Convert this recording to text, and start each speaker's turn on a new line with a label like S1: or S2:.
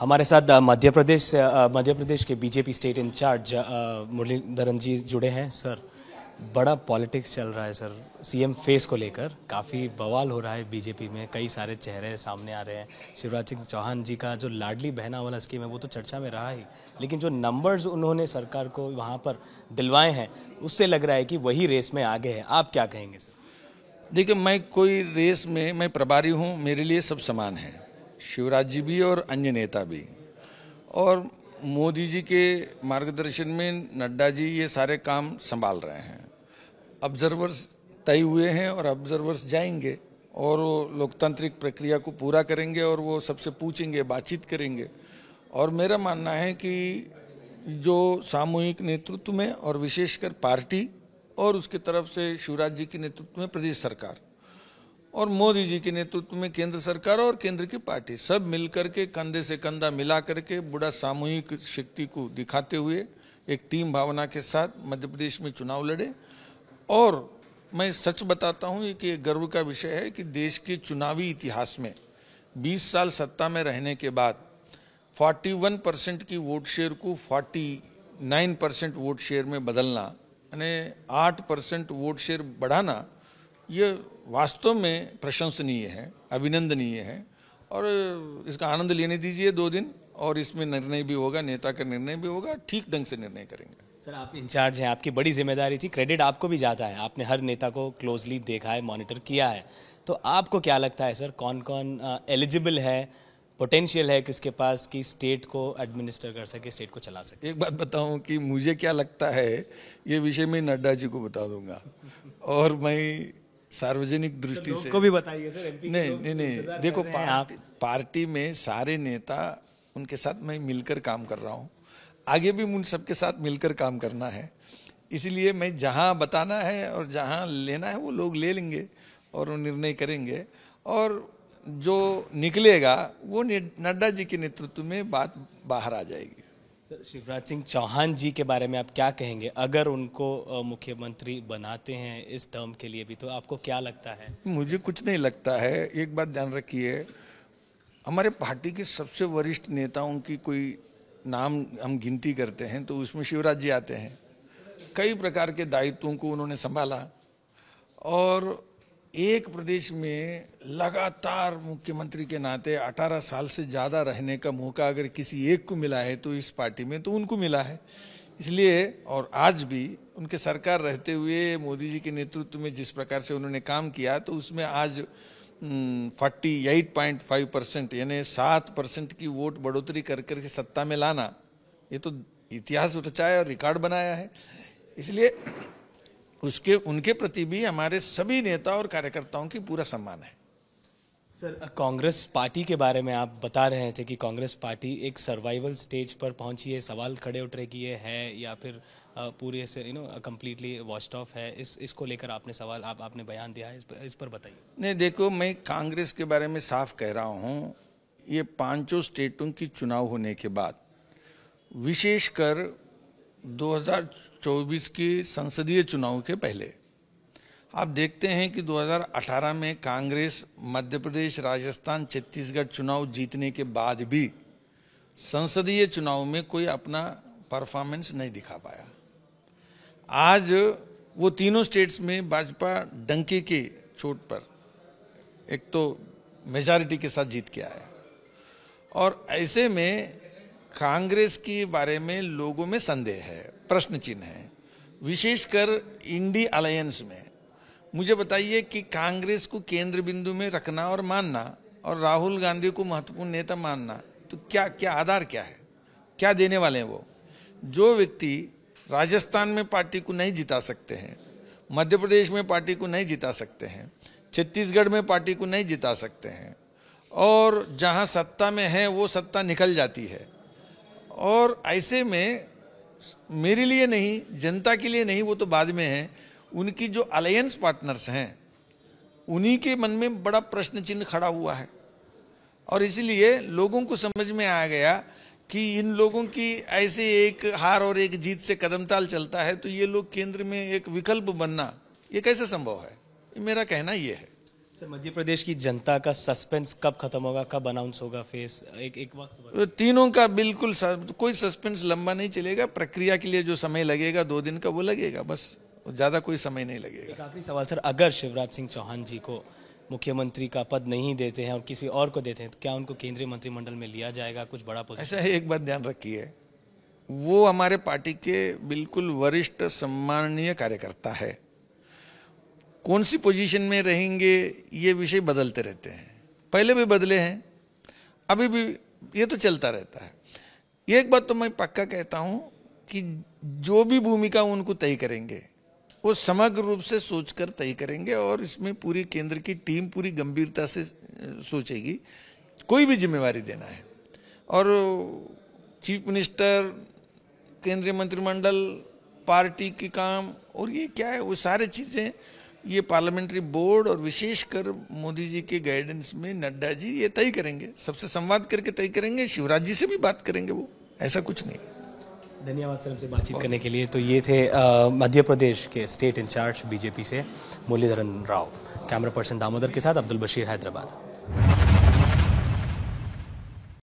S1: हमारे साथ मध्य प्रदेश के बीजेपी स्टेट इंचार्ज मुरलीधरन जी जुड़े हैं। सर, बड़ा पॉलिटिक्स चल रहा है सर, सीएम फेस को लेकर काफ़ी बवाल हो रहा है बीजेपी में, कई सारे चेहरे सामने आ रहे हैं। शिवराज सिंह चौहान जी का जो लाडली बहना वाला स्कीम है वो तो चर्चा में रहा ही, लेकिन जो नंबर्स उन्होंने सरकार को वहाँ पर दिलवाए हैं उससे लग रहा है कि वही रेस में आगे है। आप क्या कहेंगे सर?
S2: देखिए, मैं कोई रेस में मैं प्रभारी हूँ, मेरे लिए सब समान है, शिवराज जी भी और अन्य नेता भी। और मोदी जी के मार्गदर्शन में नड्डा जी ये सारे काम संभाल रहे हैं। ऑब्जर्वर्स तय हुए हैं और ऑब्जर्वर्स जाएंगे और वो लोकतांत्रिक प्रक्रिया को पूरा करेंगे और वो सबसे पूछेंगे, बातचीत करेंगे। और मेरा मानना है कि जो सामूहिक नेतृत्व में और विशेषकर पार्टी और उसके तरफ से शिवराज जी के नेतृत्व में प्रदेश सरकार और मोदी जी के नेतृत्व में केंद्र सरकार और केंद्र की पार्टी सब मिलकर के कंधे से कंधा मिला करके बड़ा सामूहिक शक्ति को दिखाते हुए एक टीम भावना के साथ मध्य प्रदेश में चुनाव लड़े। और मैं सच बताता हूं कि ये गर्व का विषय है कि देश के चुनावी इतिहास में 20 साल सत्ता में रहने के बाद 41% की वोट शेयर को 49% वोट शेयर में बदलना, यानी 8% वोट शेयर बढ़ाना, ये वास्तव में प्रशंसनीय है, अभिनंदनीय है। और इसका आनंद लेने दीजिए 2 दिन, और इसमें निर्णय भी होगा, नेता का निर्णय भी होगा, ठीक ढंग से निर्णय करेंगे।
S1: सर, आप इंचार्ज हैं, आपकी बड़ी जिम्मेदारी थी, क्रेडिट आपको भी जाता है, आपने हर नेता को क्लोजली देखा है, मॉनिटर किया है, तो आपको क्या लगता है सर, कौन कौन एलिजिबल है, पोटेंशियल है किसके पास कि स्टेट को एडमिनिस्टर कर सके, स्टेट को चला सके?
S2: एक बात बताऊं कि मुझे क्या लगता है ये विषय में नड्डा जी को बता दूंगा, और मैं सार्वजनिक दृष्टि से
S1: को भी बताइए सर। एमपी
S2: नहीं, देखो पार्टी में सारे नेता, उनके साथ मैं मिलकर काम कर रहा हूँ, आगे भी उन सबके साथ मिलकर काम करना है। इसलिए मैं जहाँ बताना है और जहाँ लेना है वो लोग ले लेंगे और वो निर्णय करेंगे, और जो निकलेगा वो नड्डा जी के नेतृत्व में बात बाहर आ जाएगी।
S1: सर, शिवराज सिंह चौहान जी के बारे में आप क्या कहेंगे? अगर उनको मुख्यमंत्री बनाते हैं इस टर्म के लिए भी, तो आपको क्या लगता है?
S2: मुझे कुछ नहीं लगता है। एक बात ध्यान रखिए, हमारे पार्टी के सबसे वरिष्ठ नेताओं की कोई नाम हम गिनती करते हैं तो उसमें शिवराज जी आते हैं। कई प्रकार के दायित्वों को उन्होंने संभाला, और एक प्रदेश में लगातार मुख्यमंत्री के नाते 18 साल से ज़्यादा रहने का मौका अगर किसी एक को मिला है तो इस पार्टी में तो उनको मिला है। इसलिए, और आज भी उनके सरकार रहते हुए मोदी जी के नेतृत्व में जिस प्रकार से उन्होंने काम किया, तो उसमें आज 48.5% यानी 7% की वोट बढ़ोतरी कर करके सत्ता में लाना, ये तो इतिहास रचाया और रिकॉर्ड बनाया है। इसलिए उनके प्रति भी हमारे सभी नेता और कार्यकर्ताओं की पूरा सम्मान है।
S1: सर, कांग्रेस पार्टी के बारे में आप बता रहे थे कि कांग्रेस पार्टी एक सर्वाइवल स्टेज पर पहुंची है, सवाल खड़े उठ रहे कि ये है या फिर पूरे से कंप्लीटली वॉश्ड ऑफ है। इसको लेकर आपने सवाल आपने बयान दिया है, इस पर बताइए।
S2: नहीं, देखो, मैं कांग्रेस के बारे में साफ कह रहा हूँ, ये 5 स्टेटों की चुनाव होने के बाद, विशेषकर 2024 के संसदीय चुनाव के पहले, आप देखते हैं कि 2018 में कांग्रेस मध्य प्रदेश, राजस्थान, छत्तीसगढ़ चुनाव जीतने के बाद भी संसदीय चुनाव में कोई अपना परफॉर्मेंस नहीं दिखा पाया। आज वो तीनों स्टेट्स में भाजपा डंके के चोट पर एक तो मेजॉरिटी के साथ जीत के आया, और ऐसे में कांग्रेस के बारे में लोगों में संदेह है, प्रश्न चिन्ह है, विशेषकर इंडी अलायंस में। मुझे बताइए कि कांग्रेस को केंद्र बिंदु में रखना और मानना और राहुल गांधी को महत्वपूर्ण नेता मानना, तो क्या क्या आधार क्या है, क्या देने वाले हैं वो? जो व्यक्ति राजस्थान में पार्टी को नहीं जिता सकते हैं, मध्य प्रदेश में पार्टी को नहीं जिता सकते हैं, छत्तीसगढ़ में पार्टी को नहीं जिता सकते हैं, और जहां सत्ता में है वो सत्ता निकल जाती है, और ऐसे में मेरे लिए नहीं, जनता के लिए नहीं, वो तो बाद में है, उनकी जो अलायंस पार्टनर्स हैं उन्हीं के मन में बड़ा प्रश्न चिन्ह खड़ा हुआ है। और इसलिए लोगों को समझ में आ गया कि इन लोगों की ऐसे एक हार और एक जीत से कदमताल चलता है, तो ये लोग केंद्र में एक विकल्प बनना ये कैसे संभव है, मेरा कहना ये है।
S1: सर मध्य प्रदेश की जनता का सस्पेंस कब खत्म होगा, कब अनाउंस होगा फेस? एक वक्त
S2: तीनों का बिल्कुल कोई सस्पेंस लंबा नहीं चलेगा। प्रक्रिया के लिए जो समय लगेगा 2 दिन का वो लगेगा, बस ज्यादा कोई समय नहीं लगेगा।
S1: एक आखिरी सवाल सर, अगर शिवराज सिंह चौहान जी को मुख्यमंत्री का पद नहीं देते हैं और किसी और को देते हैं तो क्या उनको केंद्रीय मंत्रिमंडल में लिया जाएगा? कुछ बड़ा पोजीशन?
S2: ऐसा है, एक बात ध्यान रखिए, वो हमारे पार्टी के बिल्कुल वरिष्ठ सम्माननीय कार्यकर्ता है। कौन सी पोजीशन में रहेंगे ये विषय बदलते रहते हैं, पहले भी बदले हैं, अभी भी ये तो चलता रहता है। एक बात तो मैं पक्का कहता हूं कि जो भी भूमिका उनको तय करेंगे वो समग्र रूप से सोचकर तय करेंगे और इसमें पूरी केंद्र की टीम पूरी गंभीरता से सोचेगी कोई भी जिम्मेवारी देना है। और चीफ मिनिस्टर, केंद्रीय मंत्रिमंडल, पार्टी के काम और ये क्या है, वो सारे चीज़ें ये पार्लियामेंट्री बोर्ड और विशेषकर मोदी जी के गाइडेंस में नड्डा जी ये तय करेंगे, सबसे संवाद करके तय करेंगे, शिवराज जी से भी बात करेंगे, वो ऐसा कुछ नहीं।
S1: धन्यवाद सर हमसे बातचीत करने के लिए। तो ये थे मध्य प्रदेश के स्टेट इंचार्ज बीजेपी से मुरलीधरन राव। कैमरा पर्सन दामोदर के साथ अब्दुल बशीर, हैदराबाद।